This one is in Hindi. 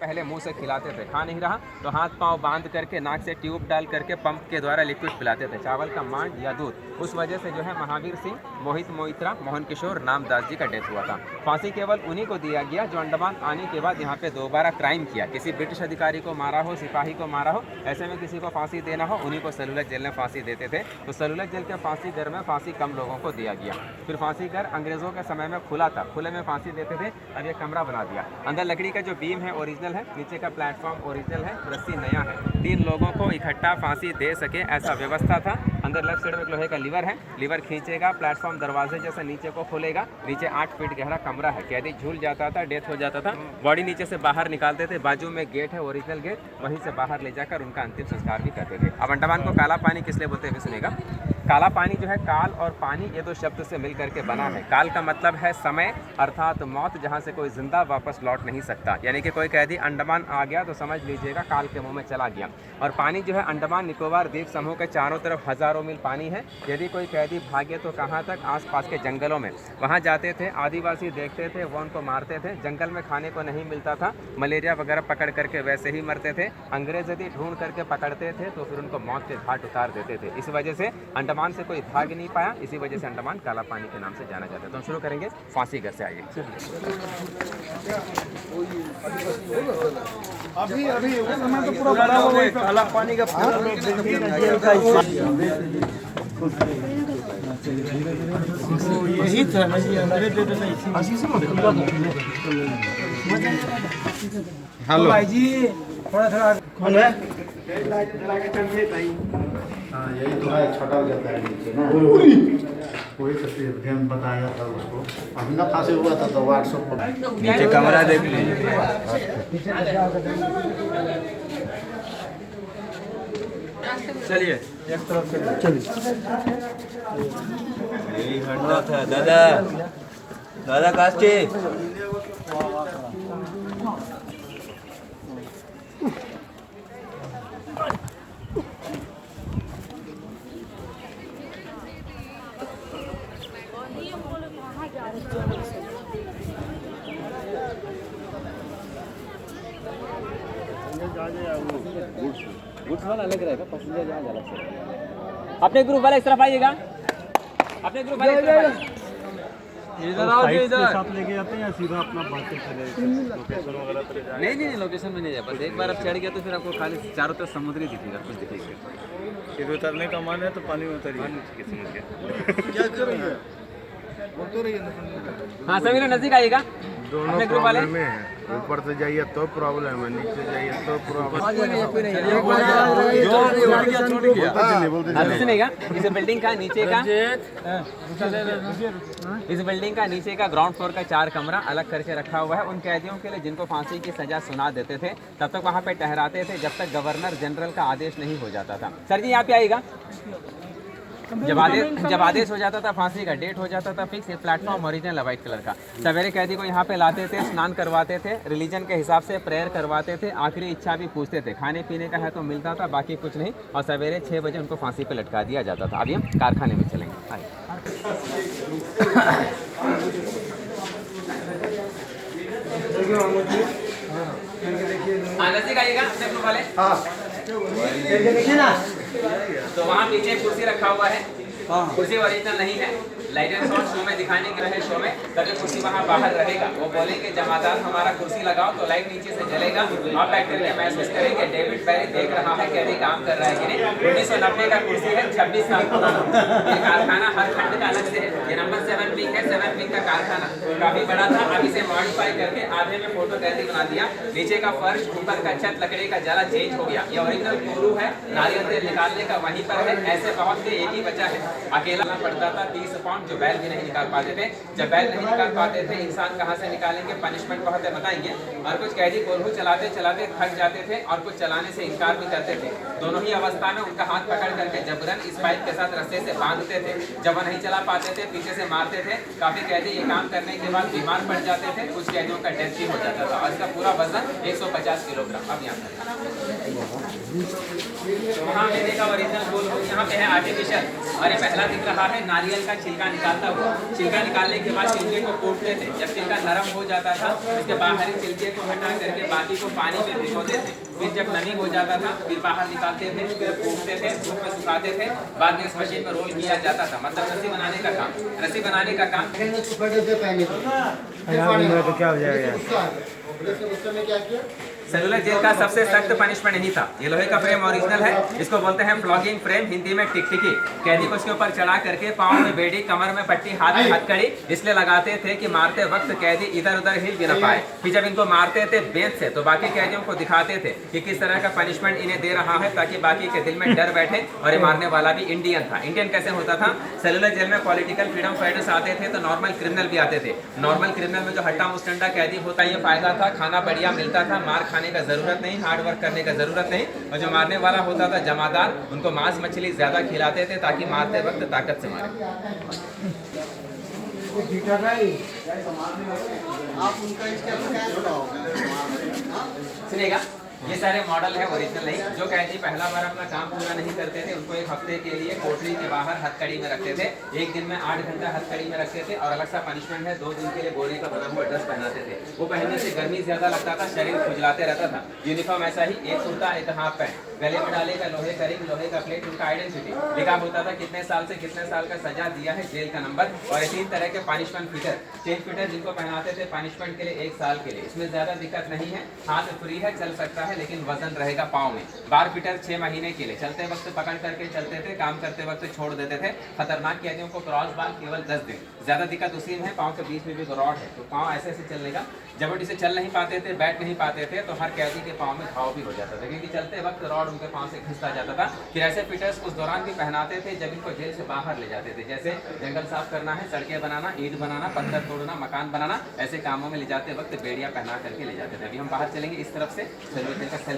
पहले मुंह से खिलाते थे, खा नहीं रहा तो हाथ पांव बांध करके नाक से ट्यूब डाल करके पंप के द्वारा लिक्विड पिलाते थे, चावल का मांड या दूध। उस वजह से जो है महावीर सिंह, मोहित मोइत्रा, मोहन किशोर रामदास जी का डेथ हुआ था। फांसी केवल उन्हीं को दिया गया जो अंडमान आने के बाद यहाँ पे दोबारा क्राइम किया, किसी ब्रिटिश अधिकारी को मारा हो, सिपाही को मारा हो, ऐसे में किसी को फांसी देना हो, उन्हीं को सलूलत जेल में फांसी देते थे। तो सलूलत जेल के फांसी घर में फांसी कम लोगों को दिया गया। फिर फांसी घर अंग्रेजों के समय में खुला था, खुले में फांसी देते थे, अब ये कमरा बना दिया। अंदर लकड़ी का जो बीम है ओरिजिनल है, नीचे का प्लेटफॉर्म ओरिजिनल है, रस्सी नया है। 3 लोगों को इकट्ठा फांसी दे सके ऐसा व्यवस्था था। अंदर लेफ्ट साइड में लोहे का लीवर है, लीवर खींचेगा, प्लेटफॉर्म दरवाजे जैसे नीचे को खोलेगा, नीचे 8 फीट गहरा कमरा है। कैदी झूल जाता था, डेथ हो जाता था, बॉडी नीचे से बाहर निकालते थे, बाजू में गेट है ओरिजिनल गेट, वहीं से बाहर ले जाकर उनका अंतिम संस्कार भी करते थे। अब अंडमान को काला पानी किस लिए बोलते हैं सुनेगा। काला पानी जो है, काल और पानी ये 2 शब्द से मिल करके बना है। काल का मतलब है समय अर्थात मौत, जहाँ से कोई जिंदा वापस लौट नहीं सकता, यानी कि कोई कैदी अंडमान आ गया तो समझ लीजिएगा काल के मुंह में चला गया। और पानी जो है, अंडमान निकोबार द्वीप समूह के चारों तरफ हजारों मील पानी है। यदि कोई कैदी भागे तो कहाँ तक, आसपास के जंगलों में, वहाँ जाते थे, आदिवासी देखते थे, वो उनको मारते थे। जंगल में खाने को नहीं मिलता था, मलेरिया वगैरह पकड़ करके वैसे ही मरते थे। अंग्रेज यदि ढूंढ करके पकड़ते थे तो फिर उनको मौत के घाट उतार देते थे। इस वजह से अंडमान से कोई भाग नहीं पाया, इसी वजह से अंडमान काला पानी के नाम से जाना जाता है। तो हम शुरू करेंगे फांसी घर से। आइए अभी अभी उस समय तो पूरा बड़ा हुआ काला पानी का यही था ना जी। हेलो भाई जी, थोड़ा कौन है? हाँ यही तो है, छोटा हो जाता है नीचे ना, वही तो बताया था उसको। अभी ना फांसी हुआ था तो व्हाट्सएप पर नीचे कमरा देख लीजिए। चलिए एक तरफ से चलिए। यही हटना था दादा, दादा कास्टी। गुड्स वाला अलग रहेगा, पैसेंजर जहाँ अलग से। अपने ग्रुप वाले इस तरफ आइएगा, अपने ग्रुप वाले इस तरफ आइए। इधर आओ जी, इधर साथ लेके जाते हैं या सीधा अपना बातें चले लोकेशन वगैरह पे जाए? नहीं लोकेशन में नहीं जाए, बस एक बार आप चढ़ गया तो फिर आपको खाली चारों तरफ समुद्र ही दिखेगा, कुछ दिखेगा। फिर उतरने का मन है तो पानी में उतरिए। समझ गया क्या कर रही है वो तो रही है। हाँ सभी लोग नजदीक आइएगा, अपने ग्रुप वाले। ऊपर से जाइए तो प्रॉब्लम है, नीचे जाइए तो प्रॉब्लम। इस बिल्डिंग का नीचे का, इस बिल्डिंग का नीचे का ग्राउंड फ्लोर का 4 कमरा अलग करके रखा हुआ है उन कैदियों के लिए जिनको फांसी की सजा सुना देते थे। तब तक वहाँ पे ठहराते थे जब तक गवर्नर जनरल का आदेश नहीं हो जाता था। सर जी यहाँ पे आइएगा। जब आदेश हो जाता था, फांसी का डेट हो जाता था फिक्स, ये प्लेटफॉर्म ओरिजिनल है वाइट कलर का। सवेरे कैदी को यहाँ पे लाते थे, स्नान करवाते थे, रिलीजन के हिसाब से प्रेयर करवाते थे, आखिरी इच्छा भी पूछते थे, खाने पीने का है तो मिलता था, बाकी कुछ नहीं। और सवेरे 6 बजे उनको फांसी पे लटका दिया जाता था। अभी हम कारखाने में चलेंगे। नजदीक आइएगा अपने ग्रुप वाले। देखिए ना, तो वहाँ पीछे कुर्सी रखा हुआ है, कुर्सी ओरिजिनल नहीं है, लाइट एंड साउंड शो में दिखाने के रहे शो में, तभी कुर्सी वहाँ बाहर रहेगा। वो बोलेंगे जमादार हमारा कुर्सी लगाओ तो लाइट नीचे से जलेगा, आप बैठ करके महसूस करेंगे डेविड बैरी देख रहा है कैदी काम कर रहा है कि नहीं। 1990 का कुर्सी है, 26 साल पुराना। ये कारखाना हर खंड का अलग से है। ये नंबर 7 विंग है, 7 विंग का कारखाना काफी बड़ा था, अभी से मॉडिफाई करके आधे में फोटो कैदी बना दिया। नीचे का फर्श, ऊपर का छत लकड़ी का जला चेंज हो गया। ये ओरिजिनल कोरू है, नारियल तेल निकालने का वहीं पर है। ऐसे बहुत से एक ही बचा है, अकेला पड़ता था 30 पाउंड, जो बैल भी नहीं निकाल पाते थे। जब बैल नहीं निकाल पाते थे, इंसान कहाँ से निकालेंगे, पनिशमेंट बहुत है बताएंगे। और कुछ कैदी कोल्हू चलाते चलाते थक जाते थे और कुछ चलाने से इनकार भी करते थे। दोनों ही अवस्था में उनका हाथ पकड़ करके जबरन इस पाइप के साथ रस्से से बांधते थे। जब वो नहीं चला पाते थे, पीछे से मारते थे। काफी कैदी ये काम करने के बाद बीमार पड़ जाते थे, कुछ कैदियों का डेथ भी हो जाता था। और इसका पूरा वजन 150 किलोग्राम। अब यहाँ वहाँ लेने का ओरिजिनल गोल यहाँ पे है आर्टिफिशियल, और ये पहला दिख रहा है नारियल का छिलका निकालता हुआ, छिलका निकालने के बाद छिलके को कूटते थे। जब छिलका नरम हो जाता था इसके बाहरी छिलके को हटा करके बाकी को पानी में भिगोते थे। फिर जब नमी हो जाता था फिर बाहर निकालते थे, फिर कूटते थे, धूप में सुखाते थे, बाद में इस मशीन में रोल किया जाता था। मतलब रस्सी बनाने का काम, रस्सी बनाने का काम। तो क्या हो जाएगा? सेलुलर जेल का सबसे सख्त पनिशमेंट नहीं था। ये लोहे का फ्रेम ओरिजिनल है, इसको बोलते हैं फ्लॉगिंग फ्रेम, हिंदी में टिकटिकी। कैदी को इसके ऊपर चढ़ा करके पाँव में बेड़ी, कमर में पट्टी, हाथ में हथकड़ी इसलिए लगाते थे कि मारते वक्त कैदी इधर उधर हिल भी न पाए। फिर जब इनको मारते थे बेंच से तो बाकी कैदियों को दिखाते थे कि किस तरह का पनिशमेंट इन्हें दे रहा है, ताकि बाकी के दिल में डर बैठे। और ये मारने वाला भी इंडियन था। इंडियन कैसे होता था? सेलुलर जेल में पॉलिटिकल फ्रीडम फाइटर्स आते थे तो नॉर्मल क्रिमिनल भी आते थे। नॉर्मल क्रिमिनल में जो हट्टा मुस्टंडा कैदी होता है, ये फायदा था, खाना बढ़िया मिलता था, मार खाने का जरूरत नहीं, हार्ड वर्क करने का जरूरत नहीं। और जो मारने वाला होता था जमादार, उनको मांस मछली ज्यादा खिलाते थे ताकि मारते वक्त ताकत से मारे। सुनेगा, ये सारे मॉडल है, ओरिजिनल नहीं। जो कैदी पहला बार अपना काम पूरा नहीं करते थे उनको एक हफ्ते के लिए कोठरी के बाहर हथकड़ी में रखते थे। एक दिन में 8 घंटा हथकड़ी में रखते थे। और अलग सा पनिशमेंट है, 2 दिन के लिए बोरे का बना हुआ ड्रेस पहनाते थे। वो पहनने से गर्मी ज्यादा लगता था, शरीर खुजलाते रहता था। यूनिफॉर्म ऐसा ही, एक कुर्ता एक हाफ पैंट, गले में डालेगा लोहे का रिंग, लोहे का प्लेट, उनका आइडेंटिटी लिखा होता था, कितने साल से कितने साल का सजा दिया है, जेल का नंबर। और 3 तरह के पनिशमेंट फिटर, चेन फिटर जिनको पहनाते थे पनिशमेंट के लिए 1 साल के लिए। इसमें ज्यादा दिक्कत नहीं है, हाथ फ्री है, चल सकता है, लेकिन वजन रहेगा पाँव में। बार फिटर 6 महीने के लिए, चलते वक्त पकड़ करके चलते थे, काम करते वक्त छोड़ देते थे। खतरनाक कैदियों को क्रॉस बार केवल 10 दिन। ज्यादा दिक्कत उसी में है, पाँव के बीच में भी रॉड है तो पाँव ऐसे ऐसे चलने का, जबरदस्ती से चल नहीं पाते थे, बैठ नहीं पाते थे, तो हर कैदी के पाँव में घाव भी हो जाता था, क्योंकि चलते वक्त रॉड उनके पाँव से खिंचता जाता था। फिर ऐसे फिटर्स उस दौरान भी पहनाते थे जब इनको जेल से बाहर ले जाते थे। जैसे जंगल साफ करना है, सड़कें बनाना, ईंट बनाना, पत्थर तोड़ना, मकान बनाना, ऐसे कामों में ले जाते वक्त बेड़ियां पहना करके ले जाते थे। अभी हम बाहर चलेंगे इस तरफ से, सेलुलर जेल का सेल